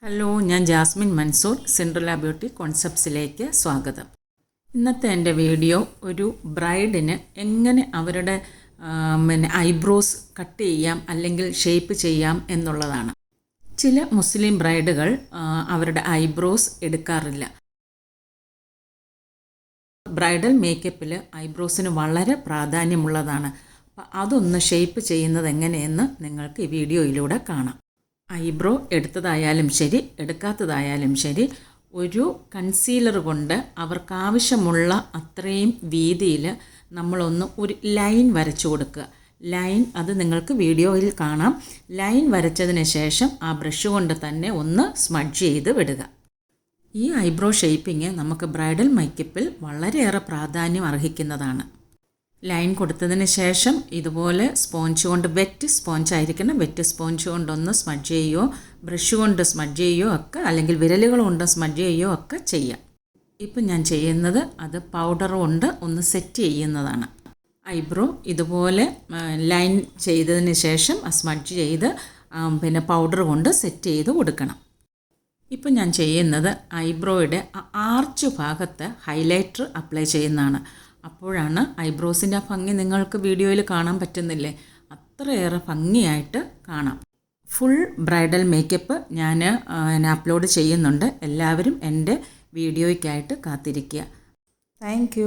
Hello, ഞാൻ Jasmine Mansoor. Cinderella beauty കോൺസെപ്റ്റ്സിലേക്ക് സ്വാഗതം. ഇന്നത്തെ എൻ്റെ വീഡിയോ ഒരു ബ്രൈഡിന് എങ്ങനെ അവരുടെ ഐബ്രോസ് കട്ട് ചെയ്യാം അല്ലെങ്കിൽ ഷേപ്പ് ചെയ്യാം എന്നുള്ളതാണ്. ചില മുസ്ലിം ബ്രൈഡുകൾ അവരുടെ ഐബ്രോസ് എടുക്കാറില്ല. ബ്രൈഡൽ മേക്കപ്പിൽ ഐബ്രോസിന് വളരെ പ്രാധാന്യമുള്ളതാണ്. അപ്പോൾ അതൊന്ന് ഷേപ്പ് ചെയ്യുന്നത് എങ്ങനെയെന്ന് നിങ്ങൾക്ക് ഈ വീഡിയോയിലൂടെ കാണാം. ഐബ്രോ എടുത്തതായാലും ശരി എടുക്കാത്തതായാലും ശരി ഒരു കൺസീലർ കൊണ്ട് അവർക്കാവശ്യമുള്ള അത്രയും വീതിയിൽ നമ്മളൊന്ന് ഒരു ലൈൻ വരച്ചു കൊടുക്കുക. ലൈൻ അത് നിങ്ങൾക്ക് വീഡിയോയിൽ കാണാം. ലൈൻ വരച്ചതിന് ശേഷം ആ ബ്രഷ് കൊണ്ട് തന്നെ ഒന്ന് സ്മഡ്ജ് ചെയ്ത് വിടുക. ഈ ഐബ്രോ ഷേപ്പിങ് നമുക്ക് ബ്രൈഡൽ മേക്കപ്പിൽ വളരെയേറെ പ്രാധാന്യം അർഹിക്കുന്നതാണ്. ലൈൻ കൊടുത്തതിന് ശേഷം ഇതുപോലെ സ്പോഞ്ച് കൊണ്ട്, വെറ്റ് സ്പോഞ്ച് ആയിരിക്കണം, വെറ്റ് സ്പോഞ്ച് കൊണ്ടൊന്ന് സ്മഡ്ജ് ചെയ്യുകയോ ബ്രഷ് കൊണ്ട് സ്മഡ്ജ് ചെയ്യുകയോ ഒക്കെ, അല്ലെങ്കിൽ വിരലുകൾ കൊണ്ട് സ്മഡ്ജ് ചെയ്യുകയോ ഒക്കെ ചെയ്യാം. ഇപ്പം ഞാൻ ചെയ്യുന്നത് അത് പൗഡർ കൊണ്ട് ഒന്ന് സെറ്റ് ചെയ്യുന്നതാണ്. ഐബ്രോ ഇതുപോലെ ലൈൻ ചെയ്തതിന് ശേഷം സ്മഡ്ജ് ചെയ്ത് പിന്നെ പൗഡർ കൊണ്ട് സെറ്റ് ചെയ്ത് കൊടുക്കണം. ഇപ്പം ഞാൻ ചെയ്യുന്നത് ഐബ്രോയുടെ ആർച്ച് ഭാഗത്ത് ഹൈലൈറ്റർ അപ്ലൈ ചെയ്യുന്നതാണ്. അപ്പോഴാണ് ഐബ്രോസിൻ്റെ ഭംഗി നിങ്ങൾക്ക് വീഡിയോയിൽ കാണാൻ പറ്റുന്നില്ലേ, അത്രയേറെ ഭംഗിയായിട്ട് കാണാം. ഫുൾ ബ്രൈഡൽ മേക്കപ്പ് ഞാൻ അപ്ലോഡ് ചെയ്യുന്നുണ്ട്. എല്ലാവരും എൻ്റെ വീഡിയോയ്ക്കായിട്ട് കാത്തിരിക്കുക. താങ്ക്